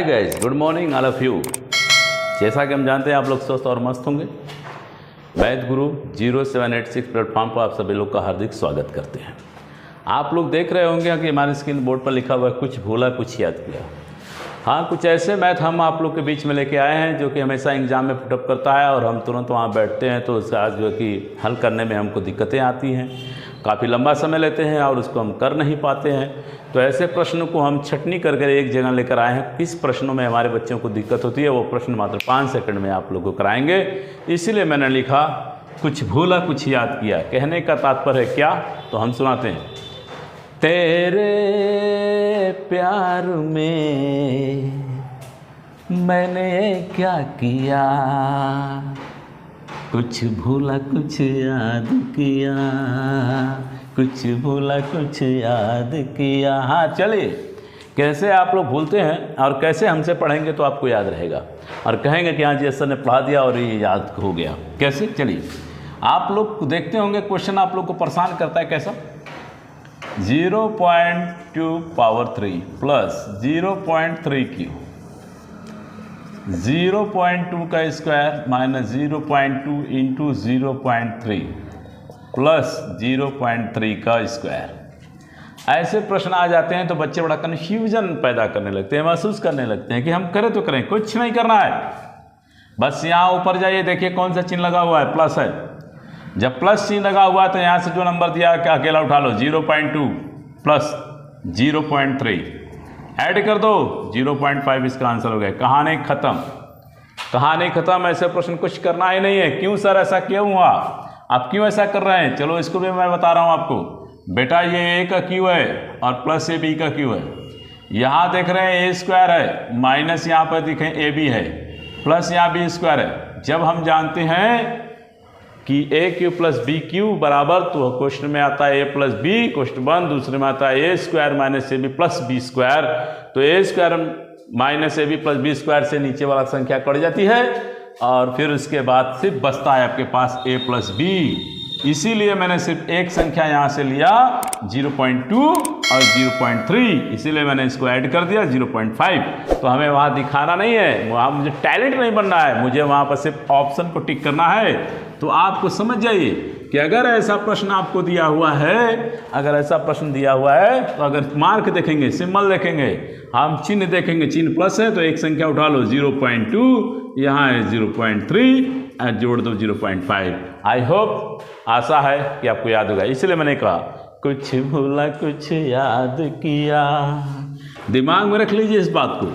Hi guys, good morning all of you. जैसा कि हम जानते हैं आप लोग स्वस्थ और मस्त होंगे। मैथ गुरु 0786 प्लेटफॉर्म पर आप सभी लोग का हार्दिक स्वागत करते हैं। आप लोग देख रहे होंगे कि हमारे स्क्रीन बोर्ड पर लिखा हुआ है कुछ भूला कुछ याद किया। हाँ, कुछ ऐसे मैथ हम आप लोग के बीच में लेके आए हैं जो कि हमेशा एग्जाम में पुटअप करता है और हम तुरंत वहाँ बैठते हैं तो उसका जो कि हल करने में हमको दिक्कतें आती हैं, काफ़ी लंबा समय लेते हैं और उसको हम कर नहीं पाते हैं। तो ऐसे प्रश्न को हम छटनी करके एक जगह लेकर आए हैं। किस प्रश्नों में हमारे बच्चों को दिक्कत होती है वो प्रश्न मात्र 5 सेकंड में आप लोगों को कराएंगे। इसीलिए मैंने लिखा कुछ भूला कुछ याद किया। कहने का तात्पर्य है क्या, तो हम सुनाते हैं। तेरे प्यार में मैंने क्या किया, कुछ भूला कुछ याद किया, कुछ भूला कुछ याद किया। हाँ चलिए, कैसे आप लोग भूलते हैं और कैसे हमसे पढ़ेंगे तो आपको याद रहेगा और कहेंगे कि हाँ जी सर ने पढ़ा दिया और ये याद हो गया। कैसे, चलिए आप लोग देखते होंगे क्वेश्चन आप लोग को परेशान करता है कैसा। 0.2 पावर 3 प्लस 0.3 क्यू, 0.2 का स्क्वायर माइनस 0.2 इंटू 0.3 प्लस 0.3 का स्क्वायर। ऐसे प्रश्न आ जाते हैं तो बच्चे बड़ा कन्फ्यूजन पैदा करने लगते हैं, महसूस करने लगते हैं कि हम करें तो करें, कुछ नहीं करना है। बस यहाँ ऊपर जाइए, देखिए कौन सा चिन्ह लगा हुआ है, प्लस है। जब प्लस चिन्ह लगा हुआ है तो यहाँ से जो नंबर दिया है क्या अकेला उठा लो, 0.2 प्लस 0.3 ऐड कर दो, 0.5 इसका आंसर हो गया। कहानी खत्म, कहानी खत्म। ऐसे प्रश्न कुछ करना ही नहीं है। क्यों सर ऐसा क्यों हुआ, आप क्यों ऐसा कर रहे हैं, चलो इसको भी मैं बता रहा हूँ आपको। बेटा ये ए का क्यू है और प्लस ए बी का क्यू है। यहाँ देख रहे हैं ए स्क्वायर है, माइनस यहाँ पर दिखें ए बी है, प्लस यहाँ बी स्क्वायर है। जब हम जानते हैं कि ए क्यू प्लस बी क्यू बराबर, तो क्वेश्चन में आता है ए प्लस बी, क्वेश्चन 1 दूसरे में आता है a square minus a b plus b square. तो a square minus a b plus b square से नीचे वाला संख्या कट जाती है और फिर उसके बाद सिर्फ बचता है आपके पास ए प्लस बी। इसीलिए मैंने सिर्फ एक संख्या यहाँ से लिया 0.2 और 0.3, इसीलिए मैंने इसको ऐड कर दिया 0.5। तो हमें वहाँ दिखाना नहीं है, वहाँ मुझे टैलेंट नहीं बनना है, मुझे वहाँ पर सिर्फ ऑप्शन को टिक करना है। तो आपको समझ जाइए कि अगर ऐसा प्रश्न आपको दिया हुआ है, अगर ऐसा प्रश्न दिया हुआ है तो अगर मार्क देखेंगे, सिंबल देखेंगे, हम चिन्ह देखेंगे, चिन्ह प्लस है तो एक संख्या उठा लो 0.2, यहाँ है 0.3, जोड़ दो 0.5। आई होप, आशा है कि आपको याद होगा। इसलिए मैंने कहा कुछ भूला कुछ याद किया, दिमाग में रख लीजिए इस बात को।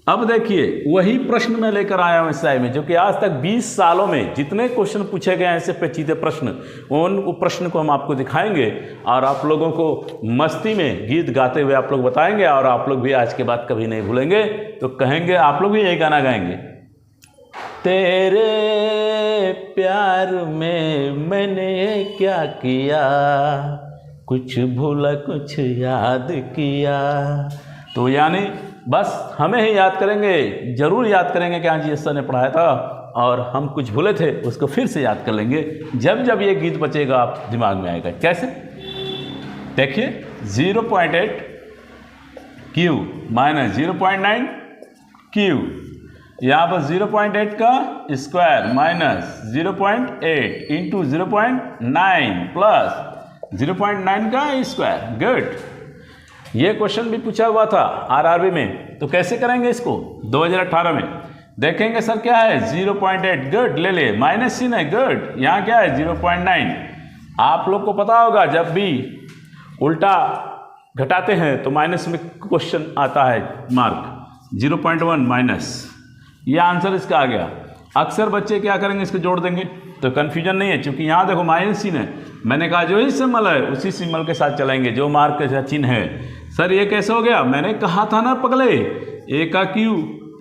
अब देखिए वही प्रश्न मैं लेकर आया हूँ इस में, जो कि आज तक 20 सालों में जितने क्वेश्चन पूछे गए हैं ऐसे पेचीदे प्रश्न, उन प्रश्न को हम आपको दिखाएंगे और आप लोगों को मस्ती में गीत गाते हुए आप लोग बताएंगे और आप लोग भी आज के बाद कभी नहीं भूलेंगे। तो कहेंगे, आप लोग भी यही गाना गाएंगे, तेरे प्यार में मैंने क्या किया, कुछ भूला कुछ याद किया। तो यानी बस हमें ही याद करेंगे, जरूर याद करेंगे कि हाँ जी सर ने पढ़ाया था और हम कुछ भूले थे उसको फिर से याद कर लेंगे। जब जब ये गीत बचेगा आप दिमाग में आएगा। कैसे, देखिए 0.8 क्यू माइनस 0.9 क्यू, यहाँ पर 0.8 का स्क्वायर माइनस 0.8 इंटू 0.9 प्लस 0.9 का स्क्वायर। गुड, ये क्वेश्चन भी पूछा हुआ था आरआरबी में। तो कैसे करेंगे इसको, 2018 में देखेंगे सर क्या है 0.8। गुड, ले ले, माइनस चिन्ह है। गुड, यहाँ क्या है 0.9। आप लोग को पता होगा जब भी उल्टा घटाते हैं तो माइनस में क्वेश्चन आता है मार्क, 0.1 माइनस, ये आंसर इसका आ गया। अक्सर बच्चे क्या करेंगे, इसको जोड़ देंगे तो कन्फ्यूजन नहीं है, क्योंकि यहाँ देखो माइनस चिन्ह है। मैंने कहा जो ही सिंबल है उसी सिंबल के साथ चलाएंगे, जो मार्क का चिन्ह है। सर ये कैसे हो गया, मैंने कहा था ना पगले, ए का क्यू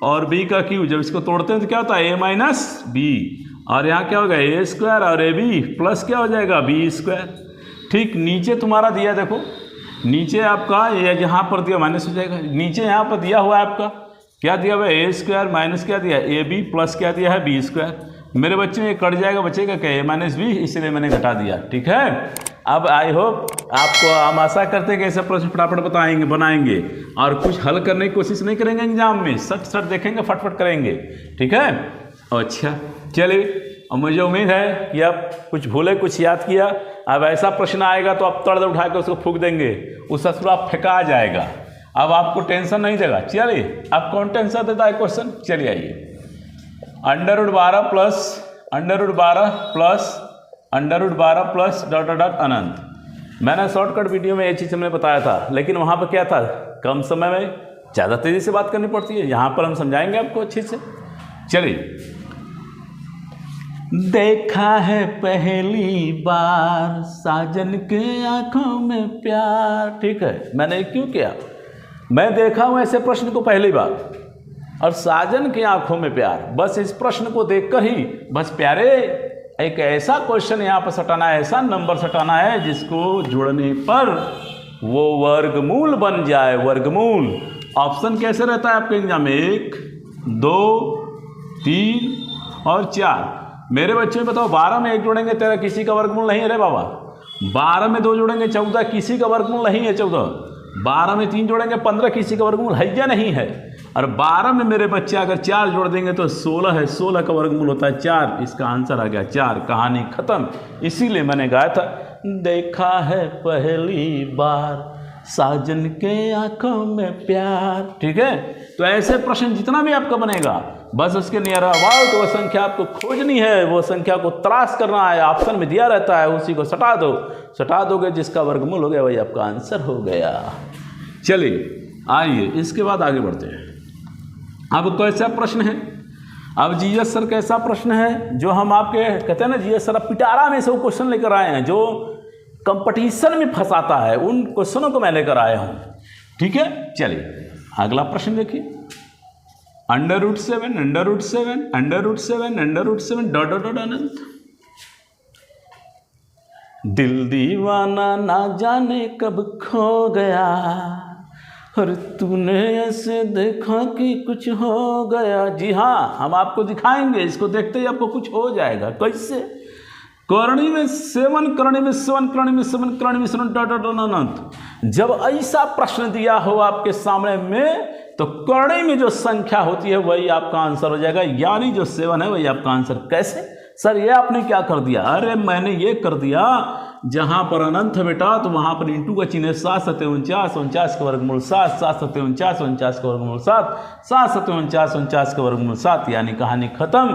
और बी का क्यू जब इसको तोड़ते हैं तो क्या होता है, ए माइनस बी, और यहाँ क्या होगा ए स्क्वायर और ए बी प्लस क्या हो जाएगा बी स्क्वायर। ठीक नीचे तुम्हारा दिया, देखो नीचे आपका ये यहाँ पर दिया माइनस हो जाएगा, नीचे यहाँ पर दिया हुआ है आपका क्या दिया हुआ है, ए स्क्वायर माइनस क्या दिया ए बी प्लस क्या दिया है बी स्क्वायर। मेरे बच्चे में ये कट जाएगा, बचेगा क्या ए माइनस बी, इसलिए मैंने घटा दिया। ठीक है, अब आई होप आपको, हम आशा करते हैं कि ऐसे प्रश्न फटाफट बनाएंगे और कुछ हल करने की कोशिश नहीं करेंगे एग्जाम में, सट देखेंगे, फटफट करेंगे, ठीक है। अच्छा चलिए, और मुझे उम्मीद है कि अब कुछ भूले कुछ याद किया। अब ऐसा प्रश्न आएगा तो आप तड़ उठा के उसको फूंक देंगे, उस ससुरा फेंका जाएगा, अब आपको टेंशन नहीं देगा। चलिए, अब कौन टेंशन देता है क्वेश्चन, चलिए आइए। √12 प्लस डॉट अनंत। मैंने शॉर्टकट वीडियो में ये चीज़ हमने बताया था, लेकिन वहाँ पर क्या था, कम समय में ज़्यादा तेज़ी से बात करनी पड़ती है। यहाँ पर हम समझाएंगे आपको अच्छे से। चलिए, देखा है पहली बार साजन के आंखों में प्यार, ठीक है। मैंने क्यों किया, मैं देखा हूँ ऐसे प्रश्न को पहली बार और साजन की आंखों में प्यार, बस इस प्रश्न को देखकर ही बस प्यारे एक ऐसा क्वेश्चन यहाँ पर सटाना है, ऐसा नंबर सटाना है जिसको जुड़ने पर वो वर्गमूल बन जाए। वर्गमूल ऑप्शन कैसे रहता है आपके एग्जाम में, 1, 2, 3 और 4। मेरे बच्चे बताओ, 12 में 1 जोड़ेंगे 13, किसी का वर्गमूल नहीं है रे बाबा। 12 में 2 जोड़ेंगे 14, किसी का वर्गमूल नहीं है 14। 12 में 3 जोड़ेंगे 15, किसी का वर्गमूल है या नहीं है। और 12 में मेरे बच्चे अगर 4 जोड़ देंगे तो 16 है, 16 का वर्गमूल होता है 4। इसका आंसर आ गया 4, कहानी खत्म। इसीलिए मैंने गाया था, देखा है पहली बार साजन के आंखों में प्यार, ठीक है। तो ऐसे प्रश्न जितना भी आपका बनेगा, बस उसके नियर अबाउट वो संख्या आपको खोजनी है, वो संख्या को तलाश करना है, ऑप्शन में दिया रहता है, उसी को सटा दो। सटा दोगे, जिसका वर्गमूल हो गया वही आपका आंसर हो गया। चलिए आइए, इसके बाद आगे बढ़ते हैं। अब कैसा प्रश्न है, अब जीएस सर कैसा प्रश्न है जो हम आपके कहते हैं ना, जीएस सर पिटारा में से वो क्वेश्चन लेकर आए हैं जो कंपटीशन में फंसाता है, उन क्वेश्चनों को मैं लेकर आया हूं, ठीक है। चलिए अगला प्रश्न देखिए, √7 डॉट अनंत। दिल दीवाना ना जाने कब खो गया, और तूने ऐसे देखा कि कुछ हो गया। जी हाँ, हम आपको दिखाएंगे, इसको देखते ही आपको कुछ हो जाएगा। कैसे, करणी में 7, करणी में 7, करणी में 7, करणी में 7 डॉट अनंत। जब ऐसा प्रश्न दिया हो आपके सामने में, तो करणी में जो संख्या होती है वही आपका आंसर हो जाएगा, यानी जो 7 है वही आपका आंसर। कैसे सर, ये आपने क्या कर दिया? अरे मैंने ये कर दिया, जहाँ पर अनंत है बेटा तो वहाँ पर इंटू का चिन्ह है। 7 7 49, 49 का वर्गमूल 7, 7 7 49, 49 का वर्गमूल 7, 7 7 49, 49 का वर्गमूल 7, यानी कहानी खत्म।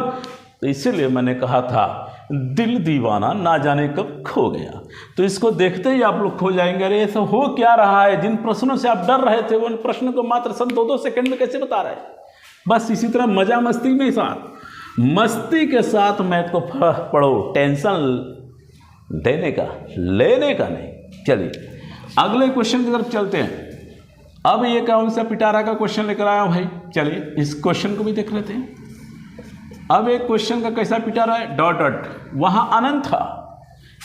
तो इसीलिए मैंने कहा था, दिल दीवाना ना जाने कब खो गया। तो इसको देखते ही आप लोग खो जाएंगे, अरे ऐसा हो क्या रहा है। जिन प्रश्नों से आप डर रहे थे, उन प्रश्नों को मात्र सब 2-2 सेकंड में कैसे बता रहे हैं। बस इसी तरह मजा मस्ती में साथ, मस्ती के साथ मैथ को पढ़ो, टेंशन देने का लेने का नहीं। चलिए अगले क्वेश्चन की तरफ चलते हैं। अब ये कौन सा पिटारा का क्वेश्चन लेकर आया हूं भाई, चलिए इस क्वेश्चन को भी देख लेते हैं। अब एक क्वेश्चन का कैसा पिटारा है, डॉट डॉट, वहां अनंत था,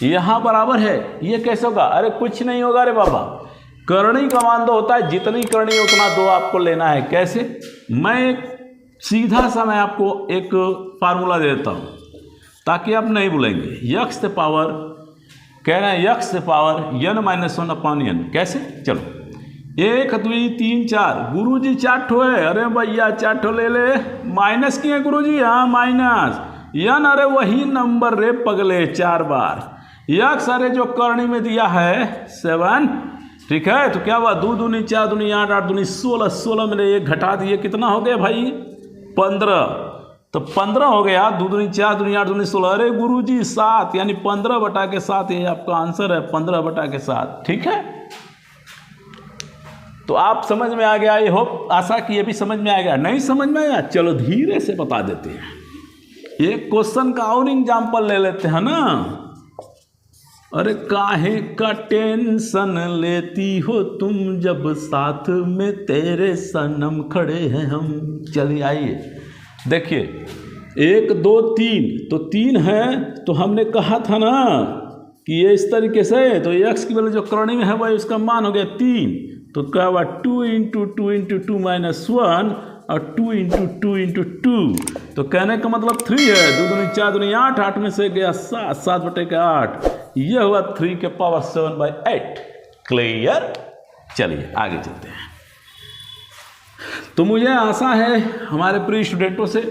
यहां बराबर है, ये कैसे होगा? अरे कुछ नहीं होगा रे बाबा, करणी का मान 2 होता है, जितनी करणी उतना 2 आपको लेना है। कैसे? मैं एक सीधा सा मैं आपको एक फार्मूला दे देता हूं ताकि आप नहीं भूलेंगे। यक्स से पावर कह रहे हैं, यक्स से पावर n-1/n। कैसे? चलो 1 2 3 4, गुरु जी 4 ठो है। अरे भैया 4 ठो ले ले, माइनस किए गुरु जी, हाँ माइनस n, अरे वही नंबर रे पगले 4 बार। यक्स अरे जो करणी में दिया है 7, ठीक है। तो क्या हुआ, 2 दूनी 4 दूनी 8, 8 दूनी 16, 16 में 1 घटा दिए, कितना हो गया भाई 15। तो 15 हो गया, 2 दूनी 4 दूनी 8 दूनी 16, अरे गुरुजी 7, यानी 15/7 ये आपका आंसर है, 15/7, ठीक है। तो आप समझ में आ गया, आई होप, आशा कि ये भी समझ में आ गया। नहीं समझ में आया, चलो धीरे से बता देते हैं। एक क्वेश्चन का और एग्जाम्पल ले लेते हैं ना। अरे काहे का टेंशन लेती हो तुम, जब साथ में तेरे सनम खड़े हैं हम। चलिए आइए देखिए, 1 2 3, तो 3 है, तो हमने कहा था ना कि ये इस तरीके से, तो x की वैल्यू जो करणी में है वही उसका मान हो गया 3। तो क्या हुआ, 2 × 2 × 2 - 1 और 2 × 2 × 2। तो कहने का मतलब 3 है। 2 दूनी 4 दूनी 8, 8 में से गया 7, 7/8, ये हुआ 3 के पावर 7/8। क्लियर। चलिए आगे चलते हैं। तो मुझे आशा है हमारे प्रिय स्टूडेंटों से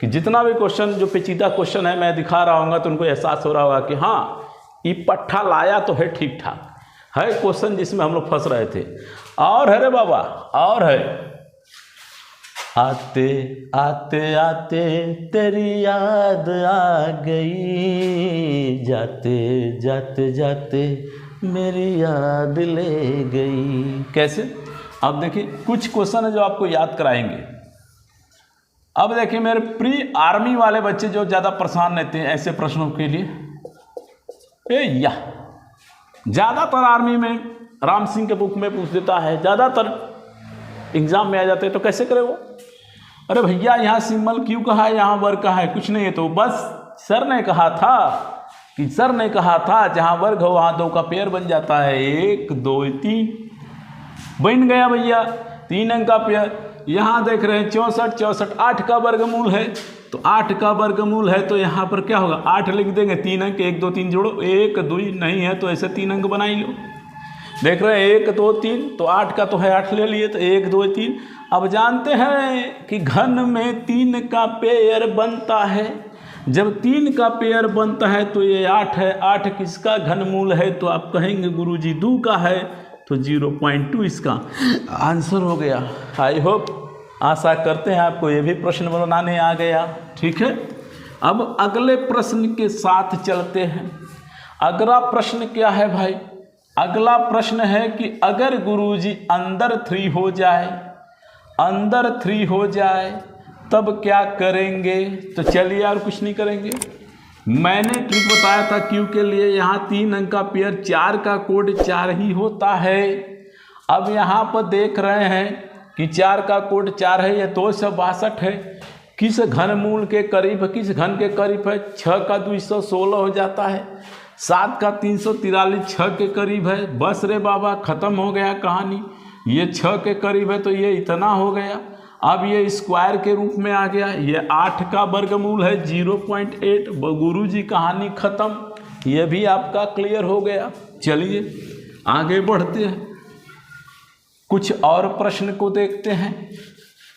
कि जितना भी क्वेश्चन जो पेचीदा क्वेश्चन है मैं दिखा रहा हूँ तो उनको एहसास हो रहा होगा कि हाँ ये पट्ठा लाया तो है, ठीक ठाक है क्वेश्चन जिसमें हम लोग फंस रहे थे। और है रे बाबा, और है। आते आते आते तेरी याद आ गई, जाते जाते जाते मेरी याद ले गई। कैसे? अब देखिए कुछ क्वेश्चन है जो आपको याद कराएंगे। अब देखिए मेरे प्री आर्मी वाले बच्चे जो ज़्यादा परेशान रहते हैं ऐसे प्रश्नों के लिए, या ज़्यादातर आर्मी में राम सिंह के बुक में पूछ देता है, ज़्यादातर एग्जाम में आ जाते हैं। तो कैसे करे वो? अरे भैया यहाँ सिंबल क्यों कहा है, यहाँ वर्ग कहा है, कुछ नहीं है। तो बस सर ने कहा था जहाँ वर्ग हो वहाँ 2 का पेयर बन जाता है, 1 2 3 बन गया भैया, 3 अंक का पेयर। यहाँ देख रहे हैं 64 8 का वर्गमूल है, तो 8 का वर्गमूल है तो यहाँ पर क्या होगा, 8 लिख देंगे, 3 अंक, 1 2 3 जोड़ो, 1 2 नहीं है तो ऐसे 3 अंक बना ही लो। देख रहे हैं 1 2 3, तो 8 का तो है, 8 ले लिए, तो 1 2 3। अब जानते हैं कि घन में 3 का पेयर बनता है। जब 3 का पेयर बनता है तो ये 8 है। 8 किसका घनमूल है? तो आप कहेंगे गुरुजी 2 का है, तो 0.2 इसका आंसर हो गया। आई होप, आशा करते हैं आपको ये भी प्रश्न बनाने आ गया। ठीक है, अब अगले प्रश्न के साथ चलते हैं। अगला प्रश्न क्या है भाई? अगला प्रश्न है कि अगर गुरुजी अंदर 3 हो जाए तब क्या करेंगे? तो चलिए और कुछ नहीं करेंगे। मैंने ट्रिक बताया था क्यू के लिए, यहाँ 3 अंक का पेयर, 4 का कोड 4 ही होता है। अब यहाँ पर देख रहे हैं कि 4 का कोड 4 है, यह 262 है। किस घनमूल के करीब, किस घन के करीब है? 6 का 216 हो जाता है, 7 का 343 6 के करीब है। बस रे बाबा, ख़त्म हो गया कहानी। ये 6 के करीब है तो ये इतना हो गया। अब ये स्क्वायर के रूप में आ गया। ये 8 का वर्गमूल है 0.8। गुरुजी कहानी ख़त्म। ये भी आपका क्लियर हो गया। चलिए आगे बढ़ते हैं, कुछ और प्रश्न को देखते हैं।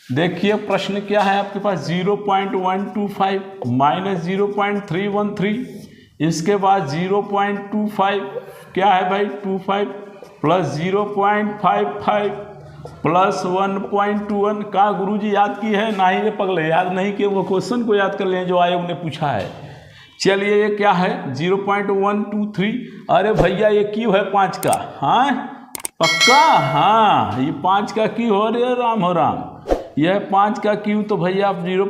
देखिए प्रश्न क्या है आपके पास, 0.125 माइनस 0.313, इसके बाद 0.25 क्या है भाई, 25 प्लस 0.55 प्लस 1.21 का गुरुजी याद की है? नहीं रे पगले, याद नहीं किए, वो क्वेश्चन को याद कर लें जो आयोग ने पूछा है। चलिए ये क्या है, 0.123। अरे भैया ये क्यू है 5 का, हाँ पक्का, हाँ ये 5 का क्यू हो रे राम हो राम, यह 5 का क्यू। तो भैया आप 0.